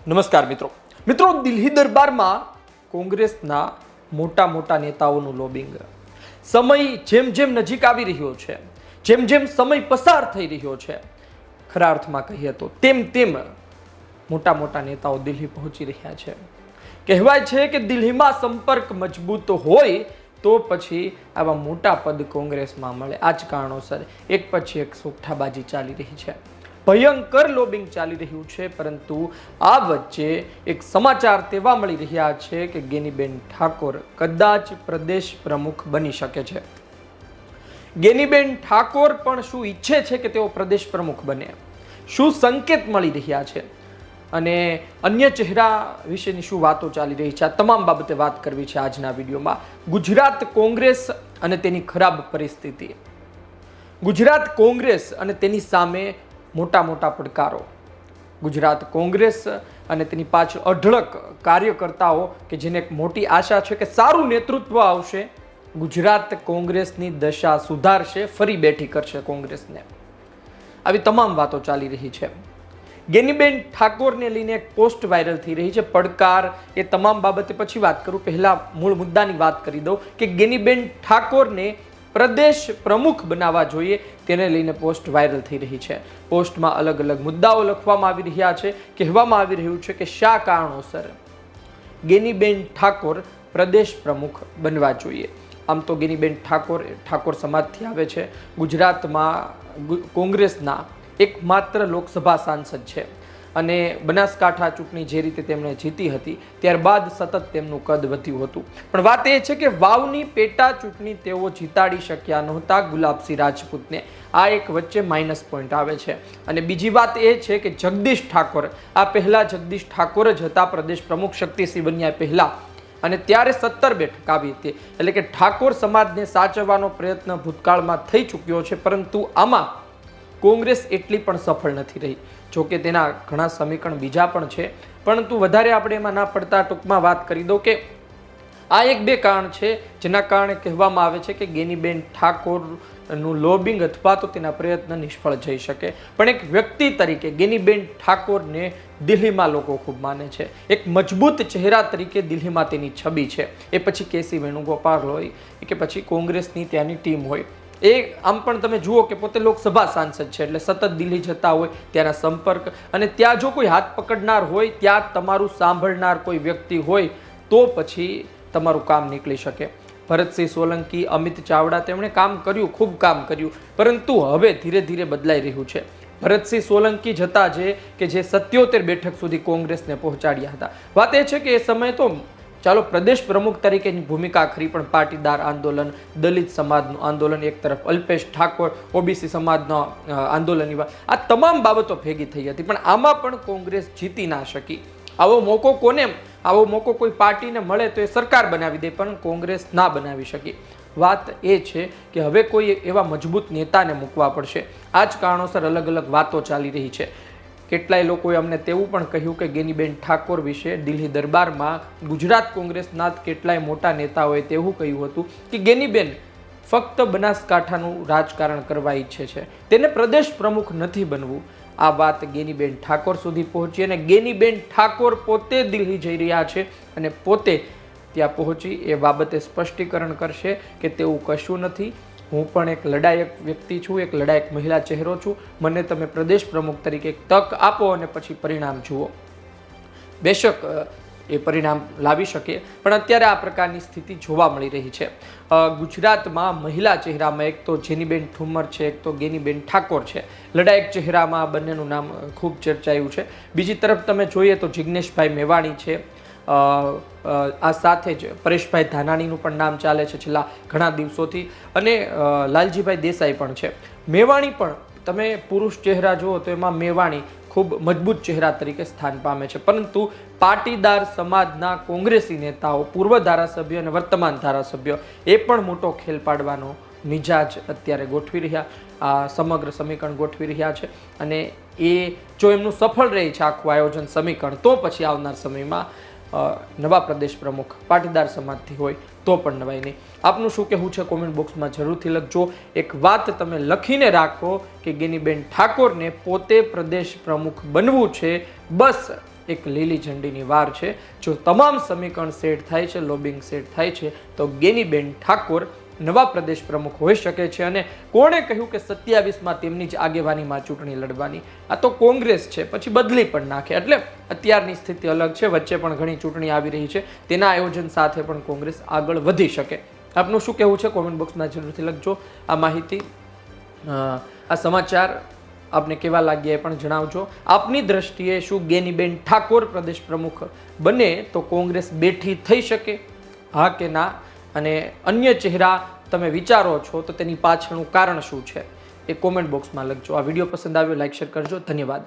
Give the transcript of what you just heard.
નમસ્કાર મિત્રો દિલ્હી દરબારમાં કોંગ્રેસના મોટા નેતાઓનું લોબિંગ સમય જેમ જેમ નજીક આવી રહ્યો છે, જેમ જેમ સમય પસાર થઈ રહ્યો છે, ખરા અર્થમાં કહીએ તો તેમ તેમ મોટા નેતાઓ દિલ્હી પહોંચી રહ્યા છે. કહેવાય છે કે દિલ્હીમાં સંપર્ક મજબૂત હોય તો પછી આવા મોટા પદ કોંગ્રેસમાં મળે. આ જ કારણોસર એક પછી એક સોગઠાબાજી ચાલી રહી છે, ભયંકર લોબિંગ ચાલી રહ્યું છે. પરંતુ આ વચ્ચે એક સમાચાર તેવા મળી રહ્યા છે કે ગેનીબેન ઠાકોર કદાચ પ્રદેશ પ્રમુખ બની શકે છે. ગેનીબેન ઠાકોર પણ શું ઈચ્છે છે કે તેઓ પ્રદેશ પ્રમુખ બને? શું સંકેત મળી રહ્યા છે અને અન્ય ચહેરા વિશેની શું વાતો ચાલી રહી છે? આ તમામ બાબતે વાત કરવી છે આજના વિડીયોમાં. ગુજરાત કોંગ્રેસ અને તેની ખરાબ પરિસ્થિતિ, ગુજરાત કોંગ્રેસ અને તેની સામે મોટા પડકારો, ગુજરાત કોંગ્રેસ અને તેની પાછળ અઢળક કાર્યકર્તાઓ કે જેને એક મોટી આશા છે કે સારું નેતૃત્વ આવશે, ગુજરાત કોંગ્રેસની દશા સુધારશે, ફરી બેઠી કરશે કોંગ્રેસને. આવી તમામ વાતો ચાલી રહી છે. ગેનીબેન ઠાકોરને લઈને એક પોસ્ટ વાયરલ થઈ રહી છે. પડકાર એ તમામ બાબતે પછી વાત કરું, પહેલા મૂળ મુદ્દાની વાત કરી દઉં કે ગેનીબેન ઠાકોરને પ્રદેશ પ્રમુખ બનાવવા જોઈએ તેને લઈને પોસ્ટ વાયરલ થઈ રહી છે. પોસ્ટમાં અલગ મુદ્દાઓ લખવામાં આવી રહ્યા છે. કહેવામાં આવી રહ્યું છે કે શા કારણોસર ગેનીબેન ઠાકોર પ્રદેશ પ્રમુખ બનવા જોઈએ. આમ તો ગેનીબેન ઠાકોર સમાજથી આવે છે, ગુજરાતમાં કોંગ્રેસના એકમાત્ર લોકસભા સાંસદ છે અને બનાસકાંઠા ચૂંટણી જે રીતે તેમણે જીતી હતી ત્યારબાદ સતત તેમનું કદ વધ્યું હતું. પણ વાત એ છે કે વાવની પેટા ચૂંટણી તેઓ જીતાડી શક્યા નહોતા ગુલાબસિંહ રાજપૂતને. આ એક વચ્ચે માઇનસ પોઈન્ટ આવે છે. અને બીજી વાત એ છે કે જગદીશ ઠાકોર, આ પહેલા જગદીશ ઠાકોર જ હતા પ્રદેશ પ્રમુખ શક્તિસિંહ બન્યા પહેલા, અને ત્યારે 17 બેઠક આવી હતી. એટલે કે ઠાકોર સમાજને સાચવવાનો પ્રયત્ન ભૂતકાળમાં થઈ ચૂક્યો છે, પરંતુ આમાં કોંગ્રેસ એટલી પણ સફળ નથી રહી. જોકે તેના ઘણા સમીકરણ બીજા પણ છે, પરંતુ વધારે આપણે એમાં ના પડતા ટૂંકમાં વાત કરી દઉં કે આ એક બે કારણ છે જેના કારણે કહેવામાં આવે છે કે ગેનીબેન ઠાકોરનું લોબિંગ અથવા તો તેના પ્રયત્ન નિષ્ફળ જઈ શકે. પણ એક વ્યક્તિ તરીકે ગેનીબેન ઠાકોરને દિલ્હીમાં લોકો ખૂબ માને છે. એક મજબૂત ચહેરા તરીકે દિલ્હીમાં તેની છબી છે. એ પછી કેસી વેણુગોપાલ હોય કે પછી કોંગ્રેસની ત્યાંની ટીમ હોય, એ આમ પણ તમે જુઓ કે પોતે લોકસભા સાંસદ છે, એટલે સતત દિલ્હી જતા હોય, ત્યાંના સંપર્ક અને ત્યાં જો કોઈ હાથ પકડનાર હોય, ત્યાં તમારું સાંભળનાર કોઈ વ્યક્તિ હોય તો પછી તમારું કામ નીકળી શકે. ભરતસિંહ સોલંકી, અમિત ચાવડા, તેમણે કામ કર્યું, ખૂબ કામ કર્યું, પરંતુ હવે ધીરે બદલાઈ રહ્યું છે. ભરતસિંહ સોલંકી જતા જે 77 બેઠક સુધી કોંગ્રેસને પહોંચાડ્યા હતા. વાત એ છે કે એ સમયે તો ચાલો પ્રદેશ પ્રમુખ તરીકેની ભૂમિકા ખરી, પણ પાટીદાર આંદોલન, દલિત સમાજનું આંદોલન એક તરફ, અલ્પેશ ઠાકોર ઓબીસી સમાજના આંદોલનની વાત, આ તમામ બાબતો ભેગી થઈ હતી. પણ આમાં પણ કોંગ્રેસ જીતી ના શકી. આવો મોકો કોઈ પાર્ટીને મળે તો એ સરકાર બનાવી દે, પણ કોંગ્રેસ ના બનાવી શકી. વાત એ છે કે હવે કોઈ એવા મજબૂત નેતાને મૂકવા પડશે. આ જ કારણોસર અલગ વાતો ચાલી રહી છે. કેટલાય લોકોએ અમને તેવું પણ કહ્યું કે ગેનીબેન ઠાકોર વિશે દિલ્હી દરબારમાં ગુજરાત કોંગ્રેસના કેટલાય મોટા નેતાઓએ તેવું કહ્યું હતું કે ગેનીબેન ફક્ત બનાસકાંઠાનું રાજકારણ કરવા ઈચ્છે છે, તેને પ્રદેશ પ્રમુખ નથી બનવું. આ વાત ગેનીબેન ઠાકોર સુધી પહોંચી અને ગેનીબેન ઠાકોર પોતે દિલ્હી જઈ રહ્યા છે અને પોતે ત્યાં પહોંચી એ બાબતે સ્પષ્ટીકરણ કરશે કે તેવું કશું નથી. હું પણ એક લડાયક વ્યક્તિ છું, એક લડાયક મહિલા ચહેરો છું, મને તમે પ્રદેશ પ્રમુખ તરીકે એક તક આપો અને પછી પરિણામ જુઓ. બેશક એ પરિણામ લાવી શકે, પણ અત્યારે આ પ્રકારની સ્થિતિ જોવા મળી રહી છે. ગુજરાતમાં મહિલા ચહેરામાં એક તો જેનીબેન ઠુમ્મર છે, એક તો ગેનીબેન ઠાકોર છે. લડાયક ચહેરામાં બંનેનું નામ ખૂબ ચર્ચાયું છે. બીજી તરફ તમે જોઈએ તો જિગ્નેશભાઈ મેવાણી છે, આ સાથે જ પરેશભાઈ ધાનાણીનું પણ નામ ચાલે છે છેલ્લા ઘણા દિવસોથી, અને લાલજીભાઈ દેસાઈ પણ છે. મેવાણી પણ તમે પુરુષ ચહેરા જુઓ તો એમાં મેવાણી ખૂબ મજબૂત ચહેરા તરીકે સ્થાન પામે છે. પરંતુ પાટીદાર સમાજના કોંગ્રેસી નેતાઓ, પૂર્વ ધારાસભ્ય અને વર્તમાન ધારાસભ્ય, એ પણ મોટો ખેલ પાડવાનો મિજાજ અત્યારે ગોઠવી રહ્યા, આ સમગ્ર સમીકરણ ગોઠવી રહ્યા છે. અને એ જો એમનું સફળ રહે છે આખું આયોજન સમીકરણ, તો પછી આવનાર સમયમાં નવા પ્રદેશ પ્રમુખ પાટીદાર સમાજથી હોય તો પણ નવાય નહીં. આપનું શું કહેવું છે કોમેન્ટ બોક્સમાં જરૂરથી લખજો. એક વાત તમે લખીને રાખો કે ગેનીબેન ઠાકોરને પોતે પ્રદેશ પ્રમુખ બનવું છે, બસ એક લીલી ઝંડીની વાર છે. જો તમામ સમીકરણ સેટ થાય છે, લોબિંગ સેટ થાય છે, તો ગેનીબેન ઠાકોર નવા પ્રદેશ પ્રમુખ હોઈ શકે છે. અને કોણે કહ્યું કે 27માં તેમની જ આગેવાનીમાં ચૂંટણી લડવાની? આ તો કોંગ્રેસ છે, પછી બદલી પણ નાખે. એટલે અત્યારની સ્થિતિ અલગ છે, વચ્ચે પણ ઘણી ચૂંટણી આવી રહી છે, તેના આયોજન સાથે પણ કોંગ્રેસ આગળ વધી શકે. આપનું શું કહેવું છે? કોમેન્ટ બોક્સમાં જરૂરથી લખજો. આ માહિતી, આ સમાચાર આપને કેવા લાગ્યા એ પણ જણાવજો. આપની દ્રષ્ટિએ શું ગેનીબેન ઠાકોર પ્રદેશ પ્રમુખ બને તો કોંગ્રેસ બેઠી થઈ શકે? હા કે ના? અને અન્ય ચહેરા તમે વિચારો છો તો તેની પાછળનું કારણ શું છે એ કોમેન્ટ બોક્સમાં લખજો. આ વિડીયો પસંદ આવ્યો લાઈક શેર કરજો. ધન્યવાદ.